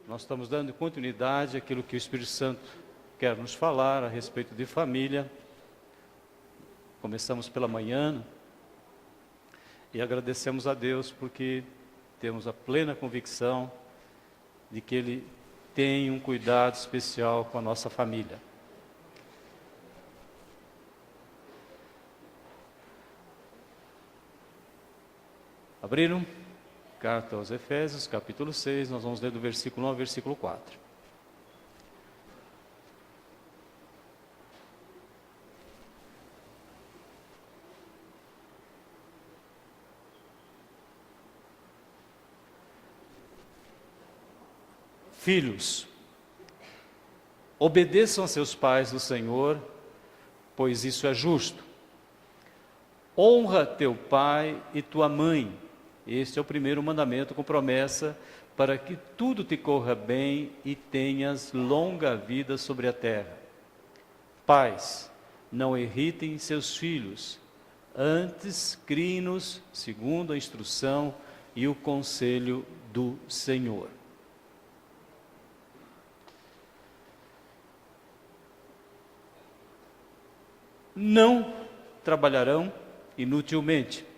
Nós estamos dando continuidade àquilo que o Espírito Santo quer nos falar a respeito de família. Começamos pela manhã e agradecemos a Deus porque temos a plena convicção de que Ele tem um cuidado especial com a nossa família. Abriram? Carta aos Efésios, capítulo 6, nós vamos ler do versículo 1 ao versículo 4. Filhos, obedeçam a seus pais no Senhor, pois isso é justo. Honra teu pai e tua mãe. Este é o primeiro mandamento com promessa, para que tudo te corra bem e tenhas longa vida sobre a terra. Pais, não irritem seus filhos, antes criem-nos segundo a instrução e o conselho do Senhor. Não trabalharão inutilmente,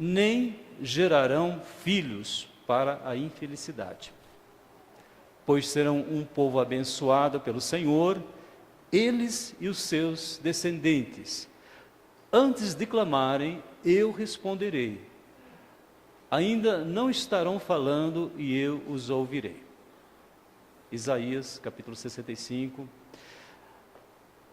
nem gerarão filhos para a infelicidade, pois serão um povo abençoado pelo Senhor, eles e os seus descendentes. Antes de clamarem, eu responderei. Ainda não estarão falando e eu os ouvirei. Isaías, capítulo 65,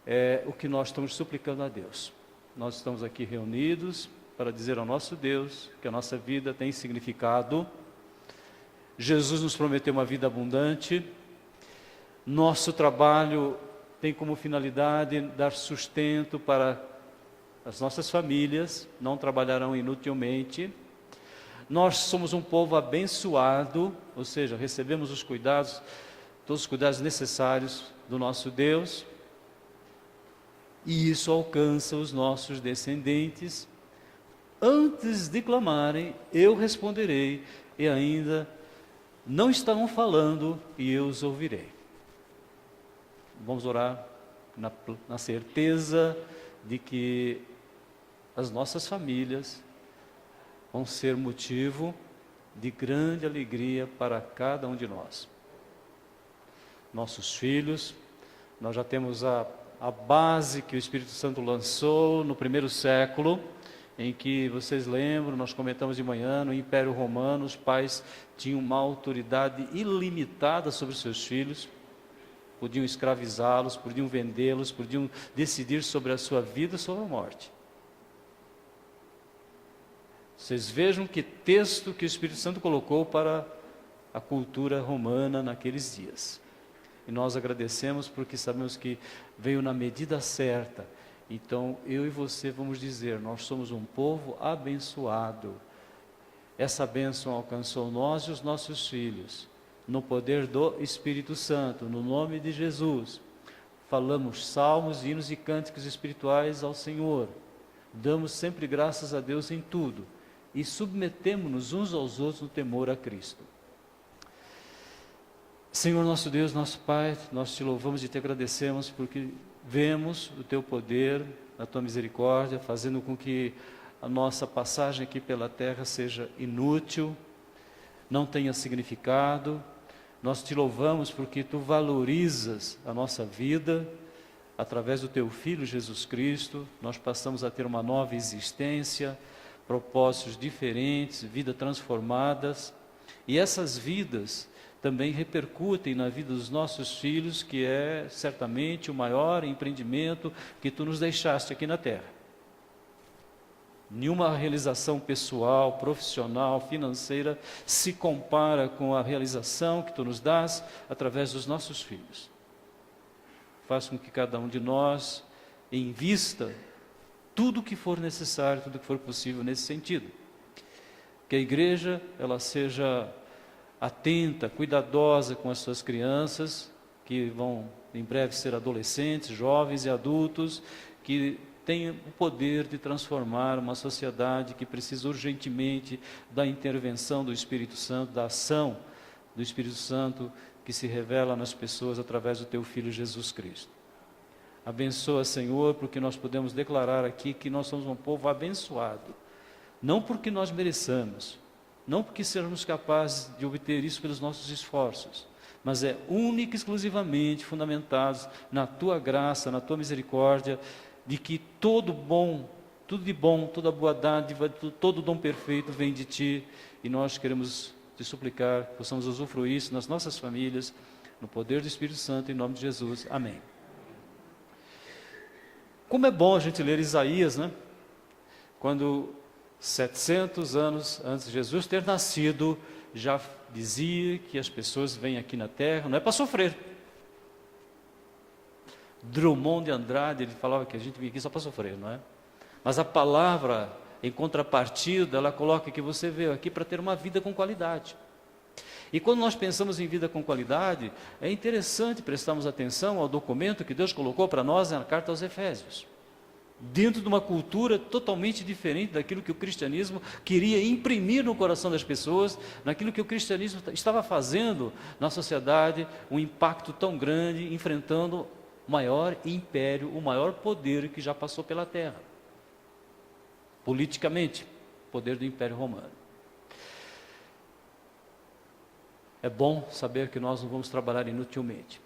é o que nós estamos suplicando a Deus. Nós estamos aqui reunidos para dizer ao nosso Deus que a nossa vida tem significado. Jesus nos prometeu uma vida abundante. Nosso trabalho tem como finalidade dar sustento para as nossas famílias, não trabalharão inutilmente. Nós somos um povo abençoado, ou seja, recebemos os cuidados, todos os cuidados necessários do nosso Deus. E isso alcança os nossos descendentes. Antes de clamarem, eu responderei, e ainda não estarão falando, e eu os ouvirei. Vamos orar na certeza de que as nossas famílias vão ser motivo de grande alegria para cada um de nós. Nossos filhos, nós já temos a base que o Espírito Santo lançou no primeiro século, em que, vocês lembram, nós comentamos de manhã, no Império Romano, os pais tinham uma autoridade ilimitada sobre os seus filhos, podiam escravizá-los, podiam vendê-los, podiam decidir sobre a sua vida e sobre a morte. Vocês vejam que texto que o Espírito Santo colocou para a cultura romana naqueles dias. E nós agradecemos porque sabemos que veio na medida certa. Então, eu e você vamos dizer, nós somos um povo abençoado. Essa bênção alcançou nós e os nossos filhos, no poder do Espírito Santo, no nome de Jesus. Falamos salmos, hinos e cânticos espirituais ao Senhor. Damos sempre graças a Deus em tudo. E submetemo-nos uns aos outros no temor a Cristo. Senhor nosso Deus, nosso Pai, nós te louvamos e te agradecemos porque vemos o teu poder, a tua misericórdia, fazendo com que a nossa passagem aqui pela terra seja inútil, não tenha significado. Nós te louvamos porque tu valorizas a nossa vida, através do teu Filho Jesus Cristo, nós passamos a ter uma nova existência, propósitos diferentes, vidas transformadas, e essas vidas também repercutem na vida dos nossos filhos, que é certamente o maior empreendimento que tu nos deixaste aqui na terra. Nenhuma realização pessoal, profissional, financeira se compara com a realização que tu nos dás através dos nossos filhos. Faz com que cada um de nós invista tudo o que for necessário, tudo o que for possível nesse sentido. Que a igreja ela seja atenta, cuidadosa com as suas crianças, que vão em breve ser adolescentes, jovens e adultos, que têm o poder de transformar uma sociedade que precisa urgentemente da intervenção do Espírito Santo, da ação do Espírito Santo que se revela nas pessoas através do Teu Filho Jesus Cristo. Abençoa, Senhor, porque nós podemos declarar aqui que nós somos um povo abençoado, não porque nós mereçamos, não porque sermos capazes de obter isso pelos nossos esforços, mas é única e exclusivamente fundamentados na Tua graça, na Tua misericórdia, de que todo bom, tudo de bom, toda boa dádiva, todo dom perfeito vem de Ti, e nós queremos Te suplicar, possamos usufruir isso nas nossas famílias, no poder do Espírito Santo, em nome de Jesus. Amém. Como é bom a gente ler Isaías, né? Quando 700 anos antes de Jesus ter nascido, já dizia que as pessoas vêm aqui na Terra, não é para sofrer. Drummond de Andrade, ele falava que a gente vinha aqui só para sofrer, não é? Mas a palavra, em contrapartida, ela coloca que você veio aqui para ter uma vida com qualidade. E quando nós pensamos em vida com qualidade, é interessante prestarmos atenção ao documento que Deus colocou para nós na carta aos Efésios. Dentro de uma cultura totalmente diferente daquilo que o cristianismo queria imprimir no coração das pessoas, naquilo que o cristianismo estava fazendo na sociedade, um impacto tão grande, enfrentando o maior império, o maior poder que já passou pela terra. Politicamente, o poder do Império Romano. É bom saber que nós não vamos trabalhar inutilmente.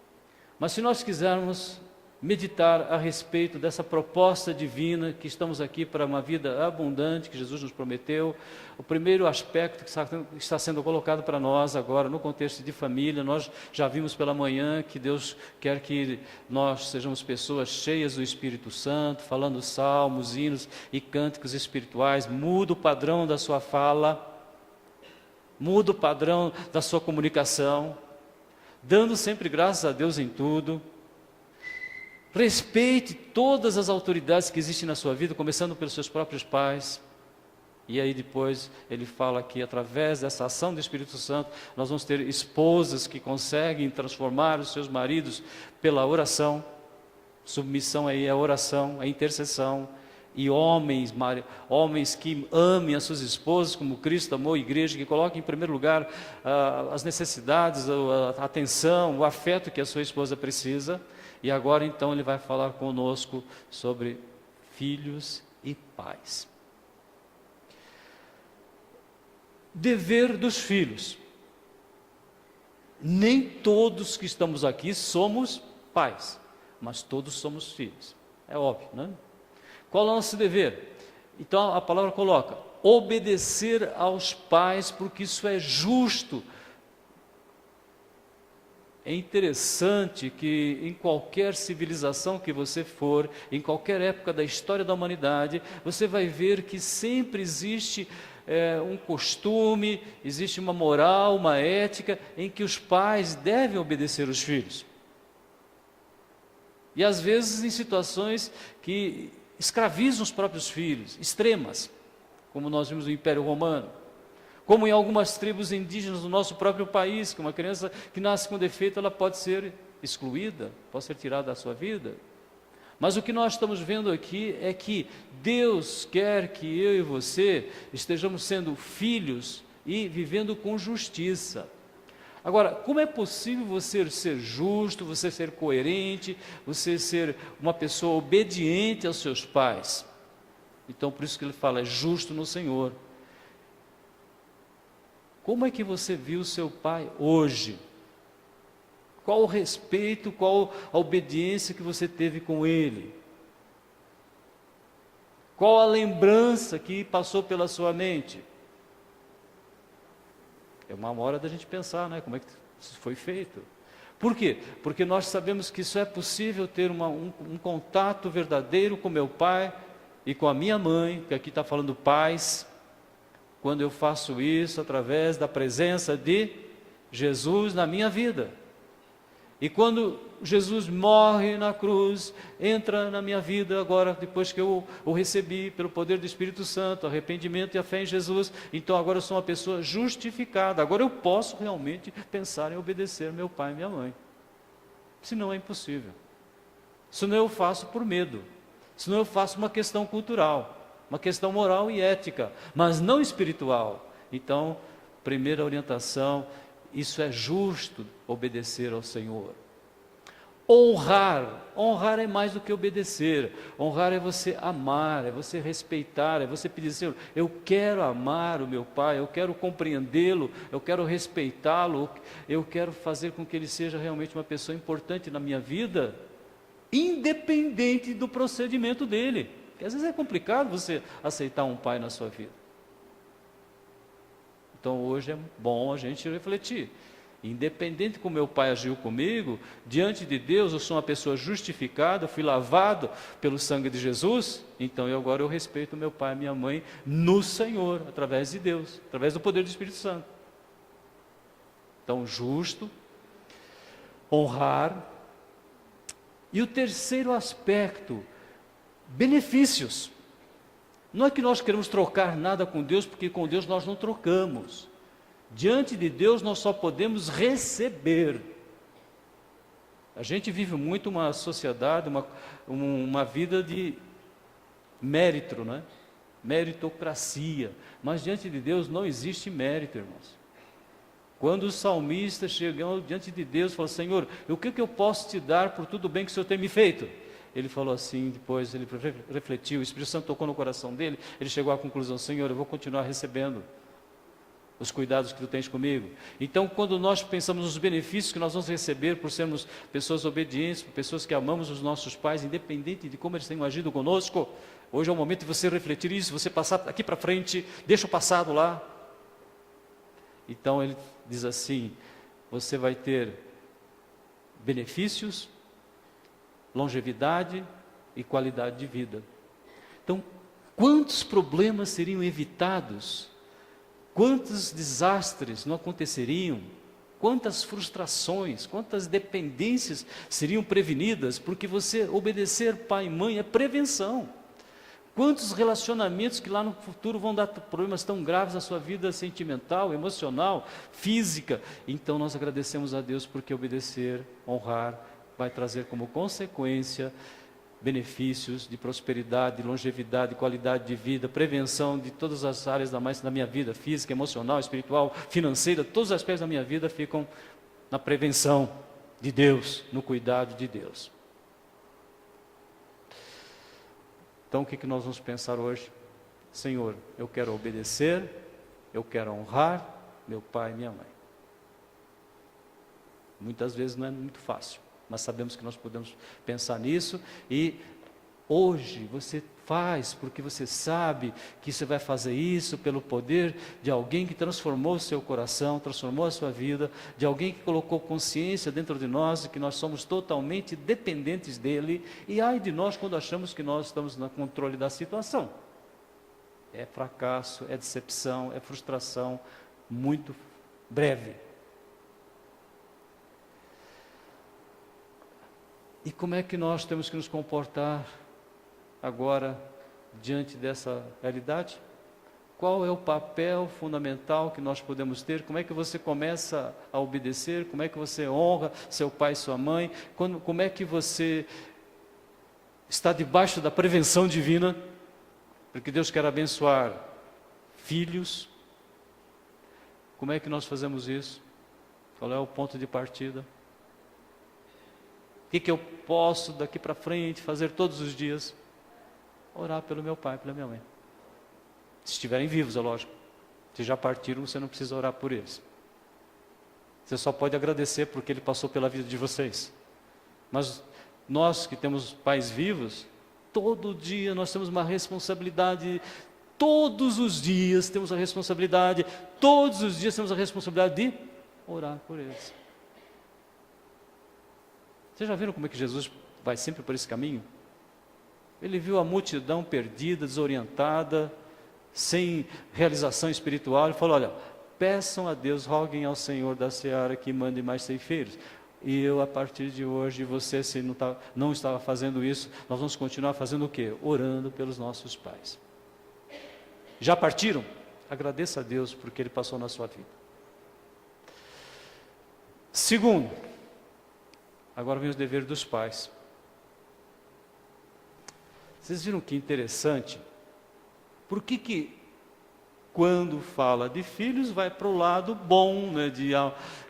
Mas se nós quisermos meditar a respeito dessa proposta divina, que estamos aqui para uma vida abundante, que Jesus nos prometeu, o primeiro aspecto que está sendo colocado para nós agora, no contexto de família, nós já vimos pela manhã que Deus quer que nós sejamos pessoas cheias do Espírito Santo, falando salmos, hinos e cânticos espirituais, muda o padrão da sua fala, muda o padrão da sua comunicação, dando sempre graças a Deus em tudo. Respeite todas as autoridades que existem na sua vida, começando pelos seus próprios pais. E aí depois ele fala que através dessa ação do Espírito Santo, nós vamos ter esposas que conseguem transformar os seus maridos pela oração. Submissão aí é a oração, a intercessão. E homens que amem as suas esposas como Cristo amou a igreja, que coloquem em primeiro lugar as necessidades, a atenção, o afeto que a sua esposa precisa. E agora então ele vai falar conosco sobre filhos e pais. Dever dos filhos. Nem todos que estamos aqui somos pais, mas todos somos filhos. É óbvio, não é? Qual é o nosso dever? Então a palavra coloca, obedecer aos pais, porque isso é justo. É interessante que em qualquer civilização que você for, em qualquer época da história da humanidade, você vai ver que sempre existe um costume, existe uma moral, uma ética, em que os pais devem obedecer os filhos. E às vezes em situações que escravizam os próprios filhos, extremas, como nós vimos no Império Romano. Como em algumas tribos indígenas do nosso próprio país, que uma criança que nasce com defeito, ela pode ser excluída, pode ser tirada da sua vida. Mas o que nós estamos vendo aqui é que Deus quer que eu e você estejamos sendo filhos e vivendo com justiça. Agora, como é possível você ser justo, você ser coerente, você ser uma pessoa obediente aos seus pais? Então, por isso que ele fala, é justo no Senhor. Como é que você viu o seu pai hoje? Qual o respeito, qual a obediência que você teve com ele? Qual a lembrança que passou pela sua mente? É uma hora da gente pensar, né? Como é que isso foi feito? Por quê? Porque nós sabemos que só é possível ter um contato verdadeiro com meu pai e com a minha mãe, que aqui está falando pais, quando eu faço isso através da presença de Jesus na minha vida. E quando Jesus morre na cruz, entra na minha vida agora, depois que eu o recebi pelo poder do Espírito Santo, arrependimento e a fé em Jesus, então agora eu sou uma pessoa justificada, agora eu posso realmente pensar em obedecer meu pai e minha mãe. Senão é impossível. Senão eu faço por medo, senão eu faço uma questão cultural, uma questão moral e ética, mas não espiritual. Então, primeira orientação, isso é justo, obedecer ao Senhor. Honrar é mais do que obedecer. Honrar é você amar, é você respeitar, é você pedir, Senhor, eu quero amar o meu pai, eu quero compreendê-lo, eu quero respeitá-lo, eu quero fazer com que ele seja realmente uma pessoa importante na minha vida, independente do procedimento dele. Porque às vezes é complicado você aceitar um pai na sua vida. Então hoje é bom a gente refletir. Independente como meu pai agiu comigo, diante de Deus eu sou uma pessoa justificada, fui lavado pelo sangue de Jesus, então agora eu respeito meu pai e minha mãe no Senhor, através de Deus, através do poder do Espírito Santo. Então, justo, honrar. E o terceiro aspecto, benefícios. Não é que nós queremos trocar nada com Deus, porque com Deus nós não trocamos. Diante de Deus nós só podemos receber. A gente vive muito uma sociedade, uma vida de mérito, né? Meritocracia. Mas diante de Deus não existe mérito, irmãos. Quando os salmistas chegam diante de Deus e falam, Senhor, o que eu posso te dar por tudo bem que o Senhor tem me feito? Ele falou assim, depois ele refletiu, o Espírito Santo tocou no coração dele, ele chegou à conclusão, Senhor, eu vou continuar recebendo os cuidados que tu tens comigo. Então, quando nós pensamos nos benefícios que nós vamos receber por sermos pessoas obedientes, pessoas que amamos os nossos pais, independente de como eles tenham agido conosco, hoje é o momento de você refletir isso, você passar aqui para frente, deixa o passado lá. Então, ele diz assim, você vai ter benefícios, longevidade e qualidade de vida. Então, quantos problemas seriam evitados? Quantos desastres não aconteceriam? Quantas frustrações, quantas dependências seriam prevenidas? Porque você obedecer pai e mãe é prevenção. Quantos relacionamentos que lá no futuro vão dar problemas tão graves na sua vida sentimental, emocional, física. Então nós agradecemos a Deus porque obedecer, honrar, vai trazer como consequência benefícios de prosperidade, longevidade, qualidade de vida, prevenção de todas as áreas da minha vida, física, emocional, espiritual, financeira, todos os aspectos da minha vida ficam na prevenção de Deus, no cuidado de Deus. Então o que nós vamos pensar hoje? Senhor, eu quero obedecer, eu quero honrar meu pai e minha mãe. Muitas vezes não é muito fácil. Mas sabemos que nós podemos pensar nisso e hoje você faz porque você sabe que você vai fazer isso pelo poder de alguém que transformou o seu coração, transformou a sua vida, de alguém que colocou consciência dentro de nós e que nós somos totalmente dependentes dele e ai de nós quando achamos que nós estamos no controle da situação. É fracasso, é decepção, é frustração muito breve. E como é que nós temos que nos comportar agora diante dessa realidade? Qual é o papel fundamental que nós podemos ter? Como é que você começa a obedecer? Como é que você honra seu pai e sua mãe? Como é que você está debaixo da prevenção divina? Porque Deus quer abençoar filhos. Como é que nós fazemos isso? Qual é o ponto de partida? O que eu posso daqui para frente fazer todos os dias? Orar pelo meu pai, pela minha mãe. Se estiverem vivos, é lógico. Se já partiram, você não precisa orar por eles. Você só pode agradecer porque ele passou pela vida de vocês. Mas nós que temos pais vivos, todo dia nós temos uma responsabilidade. Todos os dias temos a responsabilidade. Todos os dias temos a responsabilidade de orar por eles. Vocês já viram como é que Jesus vai sempre por esse caminho? Ele viu a multidão perdida, desorientada, sem realização espiritual, ele falou, olha, peçam a Deus, roguem ao Senhor da Seara que mande mais ceifeiros. E eu, a partir de hoje, você se não estava fazendo isso, nós vamos continuar fazendo o quê? Orando pelos nossos pais. Já partiram? Agradeça a Deus porque Ele passou na sua vida. Segundo, agora vem os deveres dos pais. Vocês viram que interessante? Por que quando fala de filhos, vai para o lado bom, né,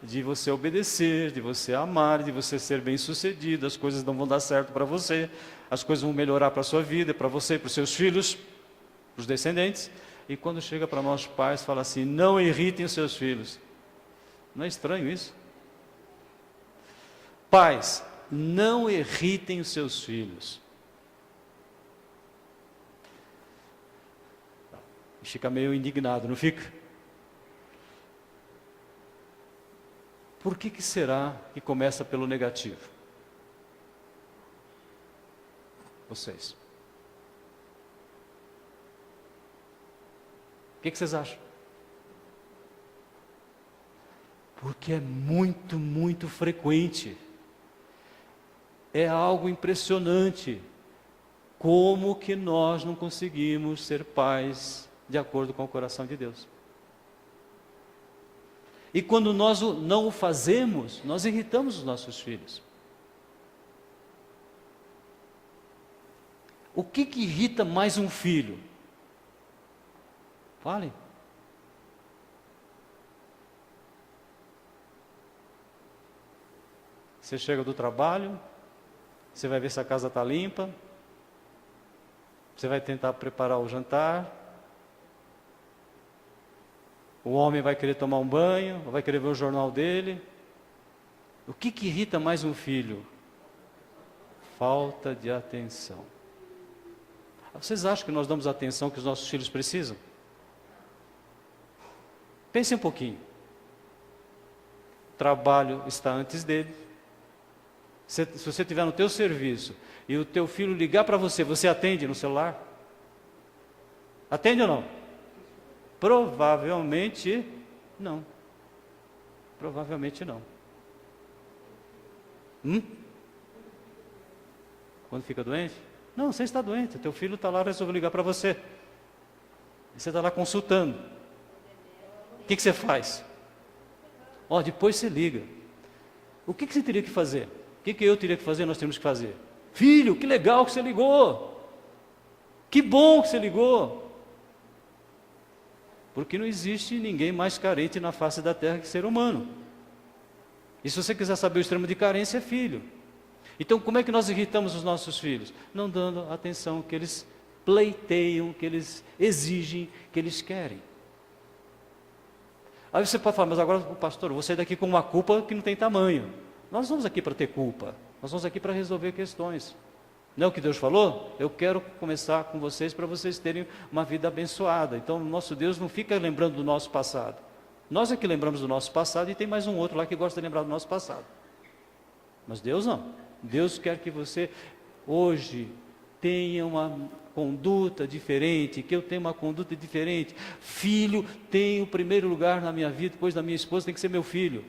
de você obedecer, de você amar, de você ser bem-sucedido, as coisas não vão dar certo para você, as coisas vão melhorar para a sua vida, para você, para os seus filhos, para os descendentes. E quando chega para nós pais, fala assim: não irritem os seus filhos. Não é estranho isso? Pais, não irritem os seus filhos. Fica meio indignado, não fica? Por que será que começa pelo negativo? Vocês. O que vocês acham? Porque é muito, muito frequente. É algo impressionante. Como que nós não conseguimos ser pais de acordo com o coração de Deus? E quando nós não o fazemos, nós irritamos os nossos filhos. O que irrita mais um filho? Fale. Você chega do trabalho, você vai ver se a casa está limpa, você vai tentar preparar o jantar, o homem vai querer tomar um banho, vai querer ver o jornal dele. O que irrita mais um filho? Falta de atenção. Vocês acham que nós damos a atenção que os nossos filhos precisam? Pense um pouquinho. O trabalho está antes dele. Se você estiver no teu serviço e o teu filho ligar para você, você atende no celular? Atende ou não? Provavelmente não. Provavelmente não. Quando fica doente? Não, você está doente. Teu filho está lá, resolveu ligar para você. Você está lá consultando. O que você faz? Depois você liga. O que você teria que fazer? O que eu teria que fazer? Nós temos que fazer. Filho, que legal que você ligou. Que bom que você ligou. Porque não existe ninguém mais carente na face da terra que ser humano. E se você quiser saber o extremo de carência, é filho. Então, como é que nós irritamos os nossos filhos? Não dando a atenção que eles pleiteiam, que eles exigem, que eles querem. Aí você pode falar: mas agora, pastor, eu vou sair daqui com uma culpa que não tem tamanho. Nós vamos aqui para ter culpa. Nós vamos aqui para resolver questões. Não é o que Deus falou? Eu quero começar com vocês para vocês terem uma vida abençoada. Então, o nosso Deus não fica lembrando do nosso passado. Nós é que lembramos do nosso passado e tem mais um outro lá que gosta de lembrar do nosso passado. Mas Deus não. Deus quer que você hoje tenha uma conduta diferente, que eu tenha uma conduta diferente. Filho tem o primeiro lugar na minha vida, depois da minha esposa tem que ser meu filho.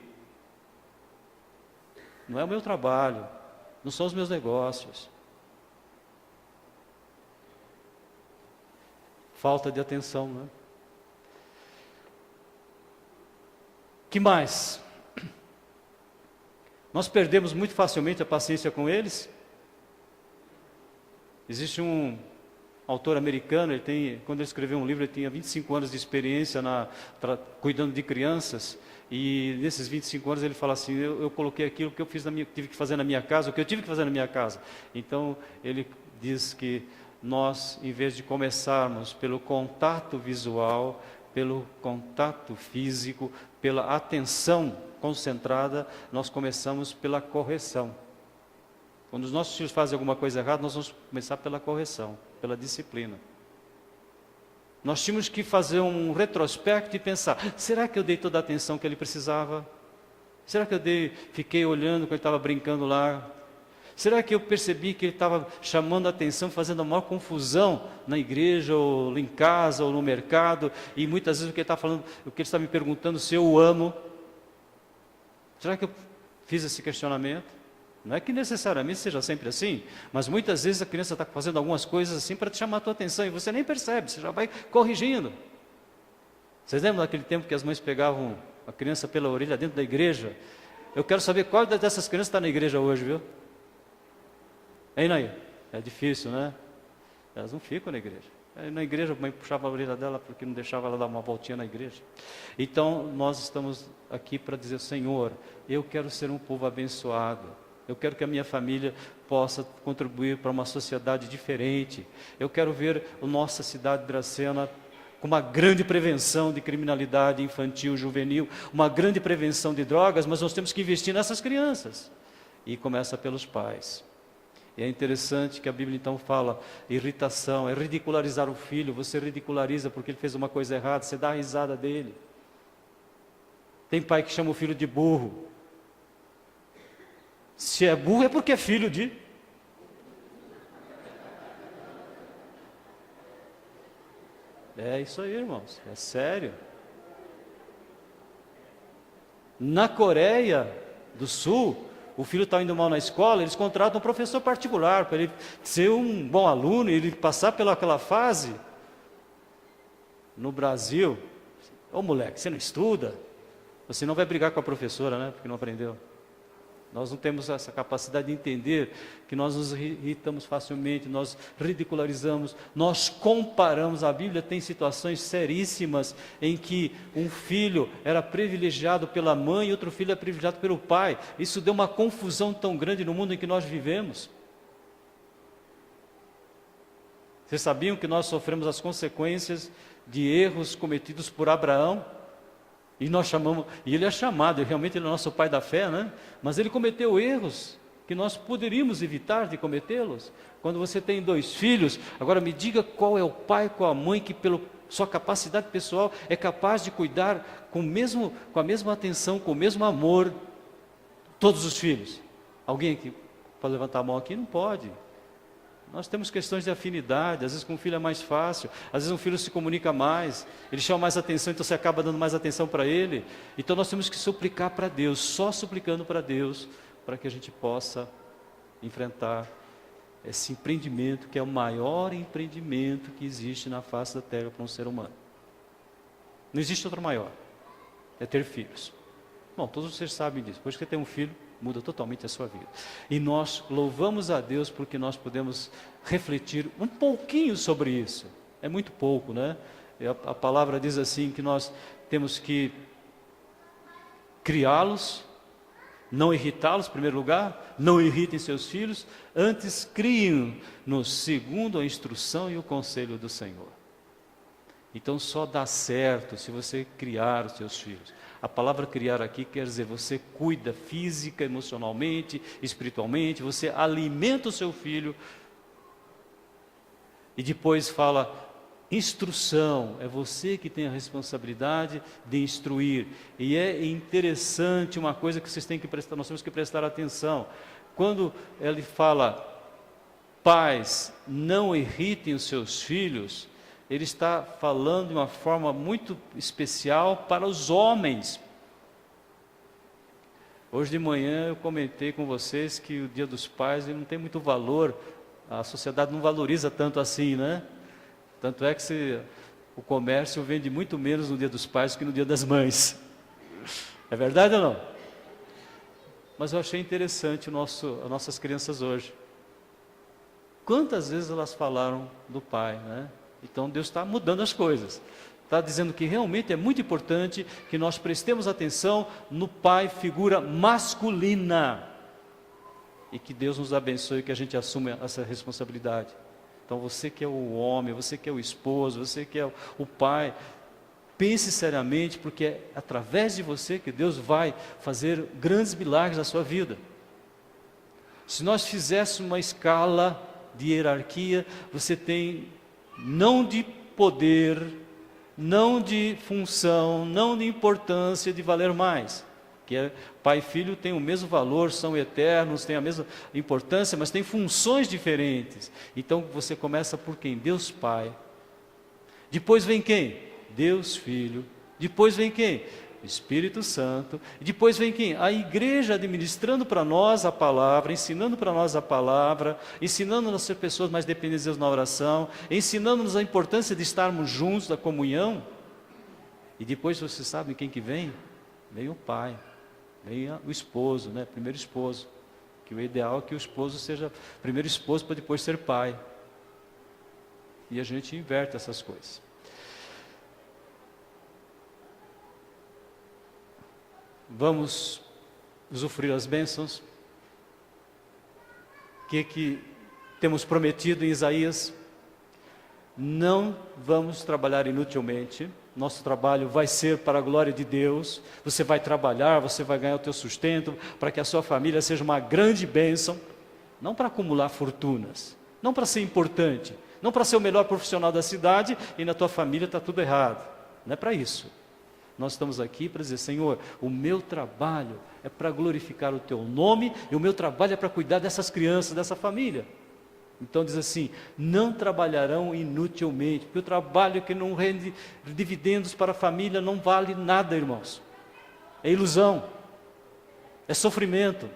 Não é o meu trabalho, não são os meus negócios. Falta de atenção, né? Que mais? Nós perdemos muito facilmente a paciência com eles. Existe um autor americano, quando ele escreveu um livro, ele tinha 25 anos de experiência cuidando de crianças. E nesses 25 anos ele fala assim: eu coloquei aquilo que eu tive que fazer na minha casa, o que eu tive que fazer na minha casa. Então ele diz que nós, em vez de começarmos pelo contato visual, pelo contato físico, pela atenção concentrada, nós começamos pela correção. Quando os nossos filhos fazem alguma coisa errada, nós vamos começar pela correção, pela disciplina. Nós tínhamos que fazer um retrospecto e pensar: será que eu dei toda a atenção que ele precisava? Será que fiquei olhando quando ele estava brincando lá? Será que eu percebi que ele estava chamando a atenção, fazendo a maior confusão na igreja, ou em casa, ou no mercado, e muitas vezes o que ele está falando, o que ele está me perguntando, se eu o amo? Será que eu fiz esse questionamento? Não é que necessariamente seja sempre assim, mas muitas vezes a criança está fazendo algumas coisas assim para te chamar a tua atenção, e você nem percebe, você já vai corrigindo. Vocês lembram daquele tempo que as mães pegavam a criança pela orelha dentro da igreja? Eu quero saber qual dessas crianças está na igreja hoje, viu? Hein, Nair? É difícil, né? Elas não ficam na igreja. Aí, na igreja, a mãe puxava a orelha dela porque não deixava ela dar uma voltinha na igreja. Então, nós estamos aqui para dizer, Senhor, eu quero ser um povo abençoado. Eu quero que a minha família possa contribuir para uma sociedade diferente. Eu quero ver a nossa cidade de Dracena com uma grande prevenção de criminalidade infantil, juvenil, uma grande prevenção de drogas, mas nós temos que investir nessas crianças. E começa pelos pais. E é interessante que a Bíblia então fala, irritação, é ridicularizar o filho, você ridiculariza porque ele fez uma coisa errada, você dá a risada dele. Tem pai que chama o filho de burro. Se é burro é porque é filho de... É isso aí, irmãos, é sério. Na Coreia do Sul, o filho está indo mal na escola, eles contratam um professor particular para ele ser um bom aluno e ele passar pelaquela fase. No Brasil, ô moleque, você não estuda? Você não vai brigar com a professora, né? Porque não aprendeu. Nós não temos essa capacidade de entender que nós nos irritamos facilmente, nós ridicularizamos, nós comparamos. A Bíblia tem situações seríssimas em que um filho era privilegiado pela mãe e outro filho é privilegiado pelo pai. Isso deu uma confusão tão grande no mundo em que nós vivemos. Vocês sabiam que nós sofremos as consequências de erros cometidos por Abraão? E nós chamamos, e ele é chamado, e realmente ele é nosso pai da fé, né? Mas ele cometeu erros que nós poderíamos evitar de cometê-los. Quando você tem 2 filhos, agora me diga qual é o pai, qual a mãe que pela sua capacidade pessoal é capaz de cuidar com a mesma atenção, com o mesmo amor, todos os filhos. Alguém aqui pode levantar a mão aqui? Não pode. Nós temos questões de afinidade, às vezes com o filho é mais fácil, às vezes um filho se comunica mais, ele chama mais atenção, então você acaba dando mais atenção para ele. Então nós temos que suplicar para Deus, só suplicando para Deus, para que a gente possa enfrentar esse empreendimento, que é o maior empreendimento que existe na face da terra para um ser humano. Não existe outro maior, é ter filhos. Bom, todos vocês sabem disso, depois que você tem um filho, muda totalmente a sua vida. E nós louvamos a Deus porque nós podemos refletir um pouquinho sobre isso. É muito pouco, né? A palavra diz assim que nós temos que criá-los, não irritá-los, em primeiro lugar, não irritem seus filhos, antes criem-nos segundo a instrução e o conselho do Senhor. Então só dá certo se você criar os seus filhos. A palavra criar aqui quer dizer, você cuida física, emocionalmente, espiritualmente, você alimenta o seu filho. E depois fala, instrução, é você que tem a responsabilidade de instruir. E é interessante uma coisa que vocês têm que prestar, nós temos que prestar atenção. Quando ele fala, pais, não irritem os seus filhos, ele está falando de uma forma muito especial para os homens. Hoje de manhã eu comentei com vocês que o Dia dos Pais ele não tem muito valor, a sociedade não valoriza tanto assim, né? Tanto é que o comércio vende muito menos no Dia dos Pais que no Dia das Mães. É verdade ou não? Mas eu achei interessante as nossas crianças hoje. Quantas vezes elas falaram do pai, né? Então Deus está mudando as coisas. Está dizendo que realmente é muito importante que nós prestemos atenção no pai, figura masculina. E que Deus nos abençoe, que a gente assuma essa responsabilidade. Então você que é o homem, você que é o esposo, você que é o pai, pense seriamente, porque é através de você que Deus vai fazer grandes milagres na sua vida. Se nós fizéssemos uma escala de hierarquia, você tem não de poder, não de função, não de importância de valer mais. Que é, pai e filho têm o mesmo valor, são eternos, têm a mesma importância, mas têm funções diferentes. Então você começa por quem? Deus Pai. Depois vem quem? Deus Filho. Depois vem quem? Espírito Santo. E depois vem quem? A igreja administrando para nós a palavra, ensinando para nós a palavra, ensinando-nos a ser pessoas mais dependentes de Deus na oração, ensinando-nos a importância de estarmos juntos, da comunhão. E depois vocês sabem quem que vem? Vem o pai, vem o esposo, né? Primeiro esposo. Que o ideal é que o esposo seja primeiro esposo para depois ser pai. e a gente inverte essas coisas. Vamos usufruir as bênçãos. O que temos prometido em Isaías? Não vamos trabalhar inutilmente. Nosso trabalho vai ser para a glória de Deus. Você vai trabalhar, você vai ganhar o teu sustento, para que a sua família seja uma grande bênção. Não para acumular fortunas, não para ser importante, não para ser o melhor profissional da cidade e na tua família está tudo errado. Não é para isso. Nós estamos aqui para dizer, Senhor, o meu trabalho é para glorificar o Teu nome e o meu trabalho é para cuidar dessas crianças, dessa família. Então diz assim, não trabalharão inutilmente, porque o trabalho que não rende dividendos para a família não vale nada, irmãos. É ilusão, é sofrimento.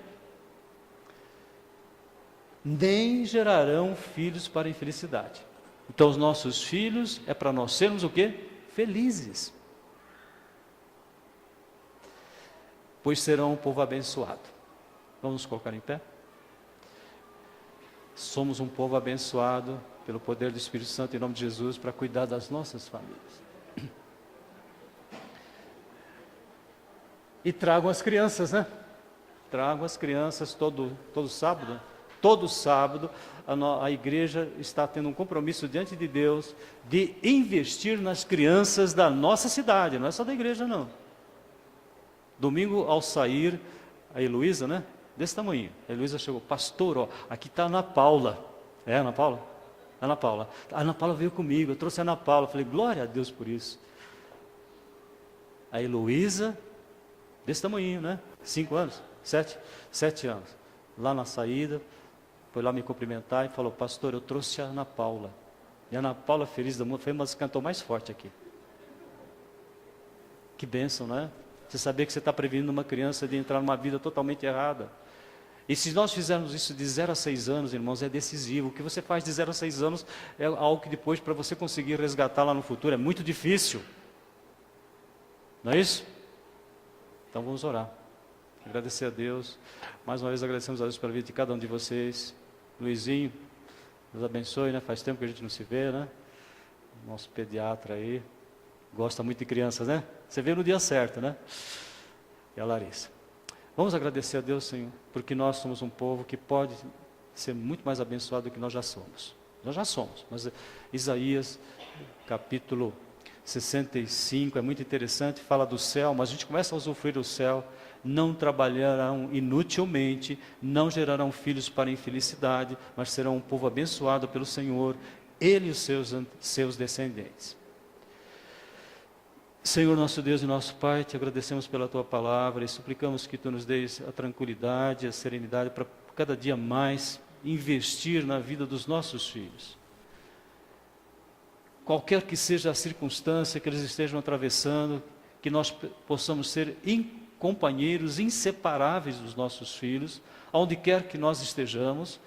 Nem gerarão filhos para a infelicidade. Então os nossos filhos é para nós sermos o quê? Felizes. Pois serão um povo abençoado. Vamos nos colocar em pé? Somos um povo abençoado pelo poder do Espírito Santo em nome de Jesus para cuidar das nossas famílias. E tragam as crianças, né? Tragam as crianças todo sábado. Todo sábado a igreja está tendo um compromisso diante de Deus de investir nas crianças da nossa cidade, não é só da igreja não. Domingo ao sair, a Heloísa, né? Desse tamanho, a Heloísa chegou, pastor, ó, aqui está a Ana Paula. É Ana Paula? Ana Paula. A Ana Paula veio comigo, eu trouxe a Ana Paula, falei, glória a Deus por isso. A Heloísa, desse tamanho, né? 5 anos, 7 anos. Lá na saída, foi lá me cumprimentar e falou, pastor, eu trouxe a Ana Paula. E a Ana Paula, feliz da mundo, foi uma das que cantou mais forte aqui. Que bênção, não é? Você saber que você está prevenindo uma criança de entrar numa vida totalmente errada. E se nós fizermos isso de 0 a 6 anos, irmãos, é decisivo. O que você faz de 0 a 6 anos é algo que depois, para você conseguir resgatar lá no futuro, é muito difícil. Não é isso? Então vamos orar. Agradecer a Deus. Mais uma vez agradecemos a Deus pela vida de cada um de vocês. Luizinho, Deus abençoe, né? Faz tempo que a gente não se vê, né? Nosso pediatra aí. Gosta muito de crianças, né? Você veio no dia certo, né? E a Larissa. Vamos agradecer a Deus, Senhor, porque nós somos um povo que pode ser muito mais abençoado do que nós já somos. Nós já somos, mas Isaías, capítulo 65, é muito interessante, fala do céu, mas a gente começa a usufruir o céu. Não trabalharão inutilmente, não gerarão filhos para a infelicidade, mas serão um povo abençoado pelo Senhor, ele e os seus descendentes. Senhor nosso Deus e nosso Pai, te agradecemos pela Tua palavra e suplicamos que Tu nos deis a tranquilidade, a serenidade para cada dia mais investir na vida dos nossos filhos. Qualquer que seja a circunstância que eles estejam atravessando, que nós possamos ser companheiros inseparáveis dos nossos filhos, aonde quer que nós estejamos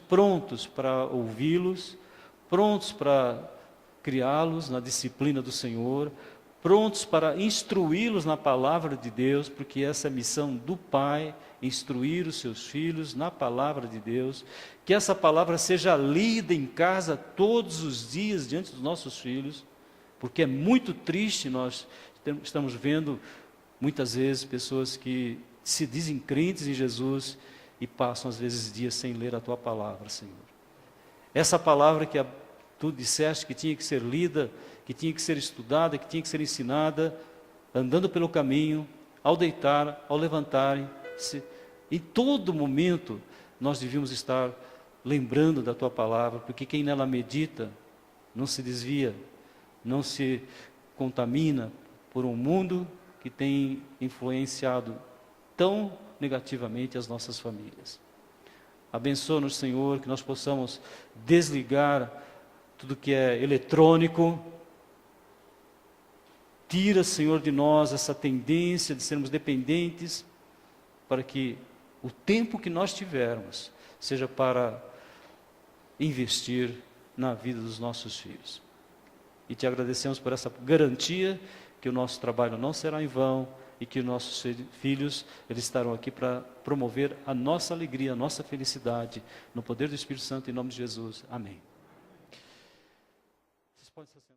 prontos para ouvi-los, prontos para criá-los na disciplina do Senhor, prontos para instruí-los na palavra de Deus, porque essa é a missão do Pai, instruir os seus filhos na palavra de Deus, que essa palavra seja lida em casa todos os dias diante dos nossos filhos, porque é muito triste nós estamos vendo muitas vezes pessoas que se dizem crentes em Jesus e passam às vezes dias sem ler a Tua palavra, Senhor. Essa palavra que Tu disseste que tinha que ser lida, que tinha que ser estudada, que tinha que ser ensinada, andando pelo caminho, ao deitar, ao levantarem, em todo momento nós devíamos estar lembrando da Tua palavra, porque quem nela medita não se desvia, não se contamina por um mundo que tem influenciado tão negativamente as nossas famílias. Abençoa-nos, Senhor, que nós possamos desligar tudo que é eletrônico. Tira, Senhor, de nós essa tendência de sermos dependentes, para que o tempo que nós tivermos seja para investir na vida dos nossos filhos. E te agradecemos por essa garantia que o nosso trabalho não será em vão e que os nossos filhos eles estarão aqui para promover a nossa alegria, a nossa felicidade, no poder do Espírito Santo, em nome de Jesus. Amém. Responde assim.